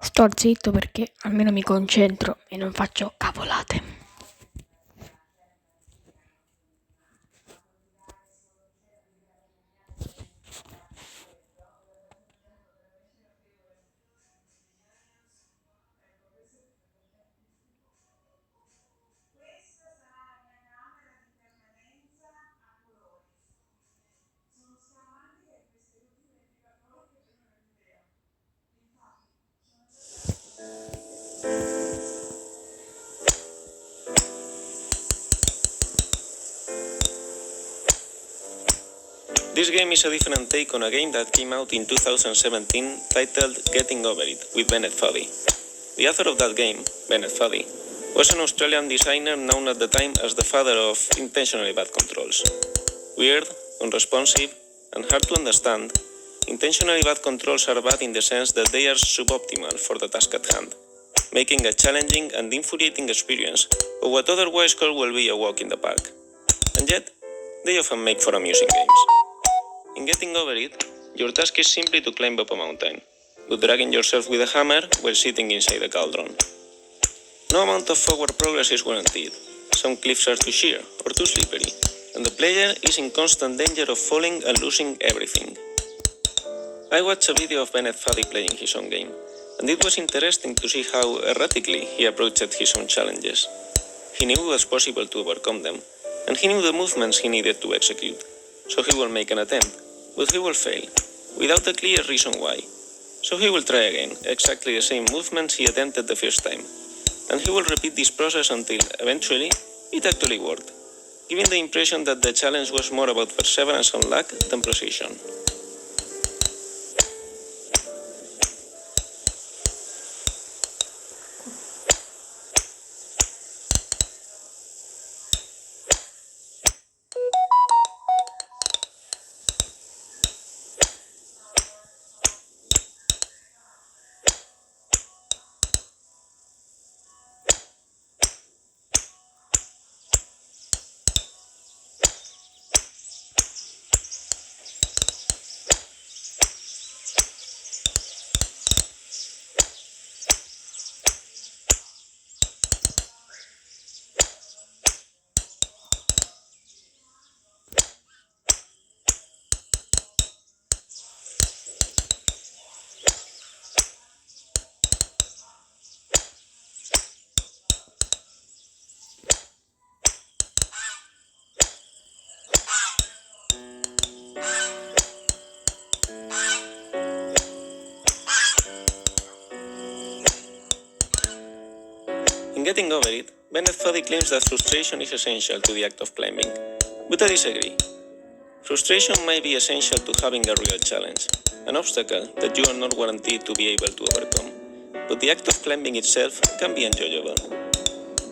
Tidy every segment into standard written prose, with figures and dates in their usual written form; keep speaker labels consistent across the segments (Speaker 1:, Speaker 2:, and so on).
Speaker 1: Sto zitto perché almeno mi concentro e non faccio cavolate.
Speaker 2: This game is a different take on a game that came out in 2017 titled Getting Over It with Bennett Foddy. The author of that game, Bennett Foddy, was an Australian designer known at the time as the father of intentionally bad controls. Weird, unresponsive, and hard to understand, intentionally bad controls are bad in the sense that they are suboptimal for the task at hand, making a challenging and infuriating experience of what otherwise could well be a walk in the park. And yet, they often make for amusing games. In Getting Over It, your task is simply to climb up a mountain, but dragging yourself with a hammer while sitting inside a cauldron. No amount of forward progress is guaranteed. Some cliffs are too sheer or too slippery, and the player is in constant danger of falling and losing everything. I watched a video of Bennett Foddy playing his own game, and it was interesting to see how erratically he approached his own challenges. He knew it was possible to overcome them, and he knew the movements he needed to execute, so he will make an attempt, but he will fail, without a clear reason why. So he will try again, exactly the same movements he attempted the first time, and he will repeat this process until, eventually, it actually worked, giving the impression that the challenge was more about perseverance and luck than precision. In Getting Over It, Bennett Foddy claims that frustration is essential to the act of climbing, but I disagree. Frustration might be essential to having a real challenge, an obstacle that you are not guaranteed to be able to overcome, but the act of climbing itself can be enjoyable.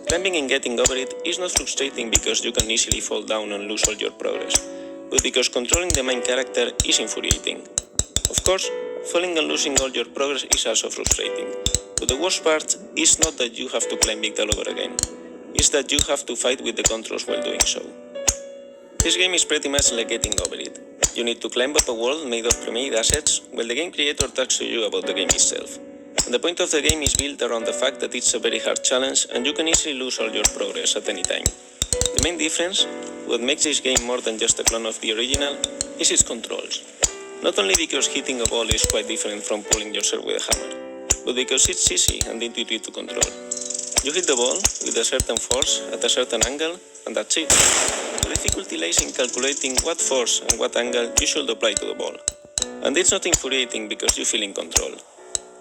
Speaker 2: Climbing and Getting Over It is not frustrating because you can easily fall down and lose all your progress, but because controlling the main character is infuriating. Of course, falling and losing all your progress is also frustrating, but the worst part is not that you have to climb it all over again, it's that you have to fight with the controls while doing so. This game is pretty much like Getting Over It. You need to climb up a wall made of pre-made assets while the game creator talks to you about the game itself. And the point of the game is built around the fact that it's a very hard challenge and you can easily lose all your progress at any time. The main difference, what makes this game more than just a clone of the original, is its controls. Not only because hitting a ball is quite different from pulling yourself with a hammer, but because it's easy and intuitive to control. You hit the ball with a certain force at a certain angle, and that's it. The difficulty lies in calculating what force and what angle you should apply to the ball. And it's not infuriating because you feel in control.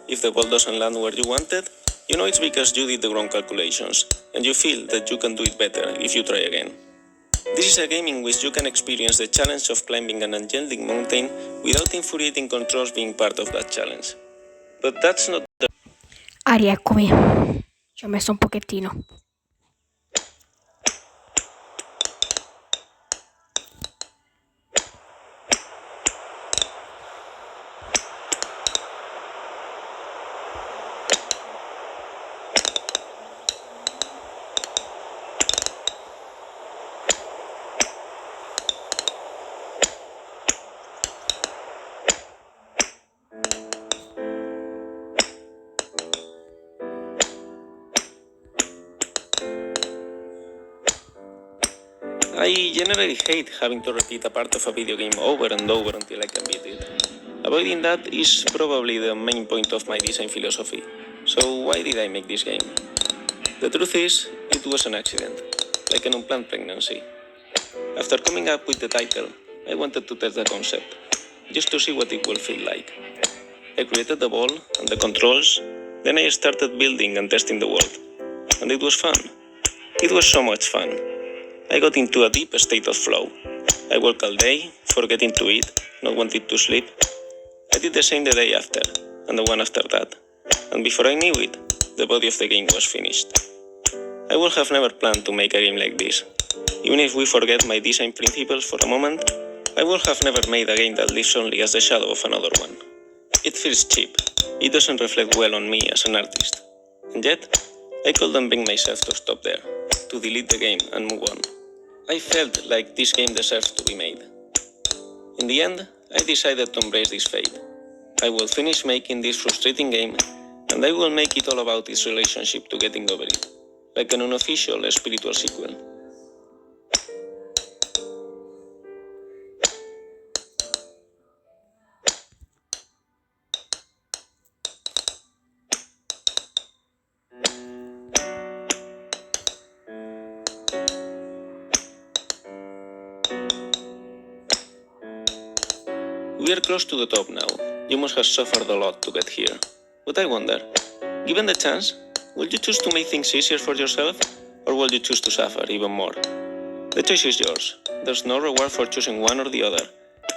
Speaker 2: If the ball doesn't land where you wanted, you know it's because you did the wrong calculations, and you feel that you can do it better if you try again. This is a game in which you can experience the challenge of climbing an enchanting mountain without infuriating controls being part of that challenge. But that's not the...
Speaker 1: Rieccomi. Ci ho messo un pochettino.
Speaker 2: I generally hate having to repeat a part of a video game over and over until I can beat it. Avoiding that is probably the main point of my design philosophy. So why did I make this game? The truth is, it was an accident, like an unplanned pregnancy. After coming up with the title, I wanted to test the concept, just to see what it will feel like. I created the ball and the controls, then I started building and testing the world. And it was fun. It was so much fun. I got into a deep state of flow. I worked all day, forgetting to eat, not wanting to sleep. I did the same the day after, and the one after that. And before I knew it, the body of the game was finished. I would have never planned to make a game like this. Even if we forget my design principles for a moment, I would have never made a game that lives only as the shadow of another one. It feels cheap. It doesn't reflect well on me as an artist. And yet, I couldn't bring myself to stop there, to delete the game and move on. I felt like this game deserved to be made. In the end, I decided to embrace this fate. I will finish making this frustrating game, and I will make it all about its relationship to getting over it, like an unofficial spiritual sequel. We are close to the top now. You must have suffered a lot to get here. But I wonder, given the chance, will you choose to make things easier for yourself, or will you choose to suffer even more? The choice is yours. There's no reward for choosing one or the other,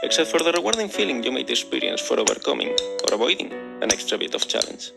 Speaker 2: except for the rewarding feeling you might experience for overcoming or avoiding an extra bit of challenge.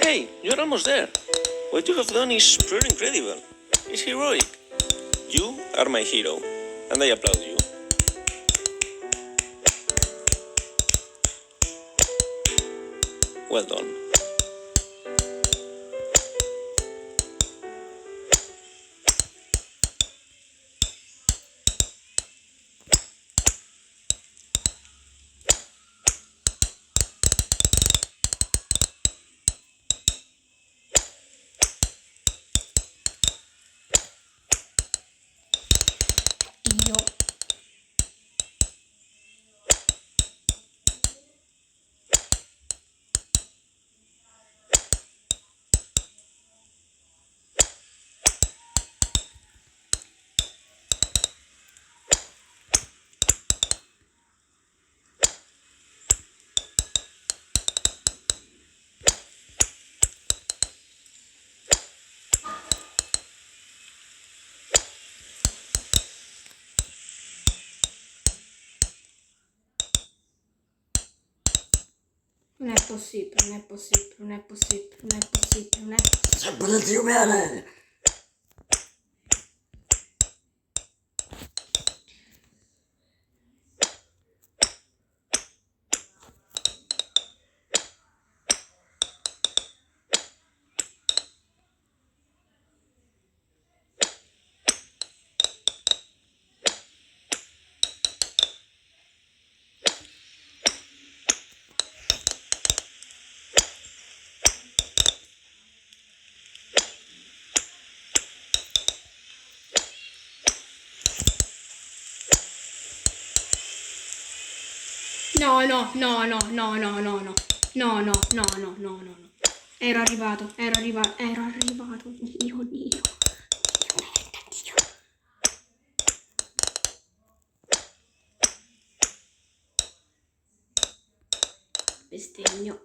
Speaker 2: Hey, you're almost there. What you have done is pure incredible. It's heroic. You are my hero, and I applaud you. Well done.
Speaker 1: Io non è possibile, non è possibile, non è possibile, non è possibile, non è possibile.
Speaker 3: Sempre Dio bene!
Speaker 1: No, no, no, no, no, no, no, no. No, no, no, no, no, no, no. Ero arrivato. Dio, Dio. Dio. Bestemmio.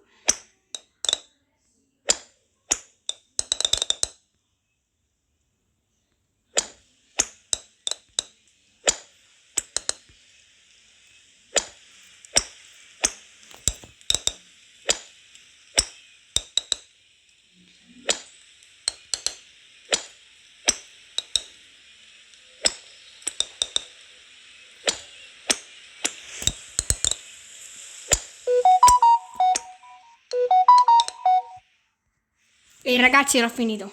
Speaker 1: E ragazzi, l'ho finito.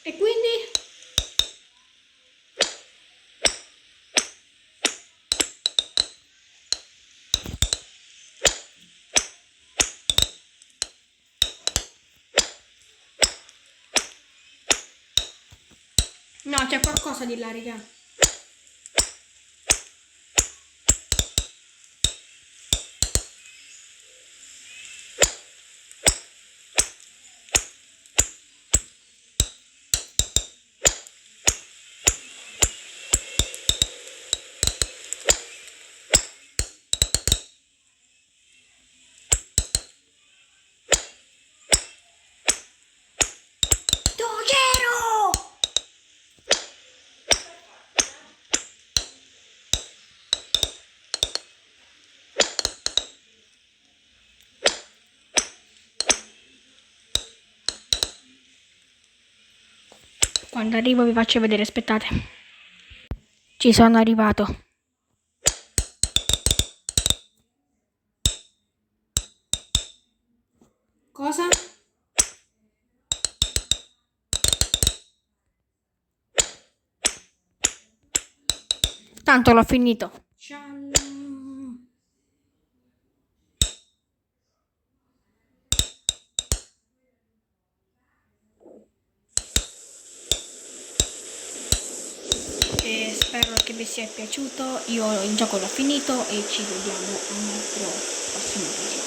Speaker 1: E quindi? No, c'è qualcosa di là, raga. Togliero! Quando arrivo vi faccio vedere, aspettate. Ci sono arrivato. Cosa? Tanto l'ho finito. Ciao. E spero che vi sia piaciuto. Io il gioco l'ho finito e ci vediamo a un altro prossimo video.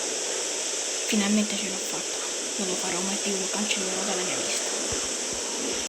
Speaker 1: Finalmente ce l'ho fatta. Non lo farò mai più, lo cancellerò dalla mia vista.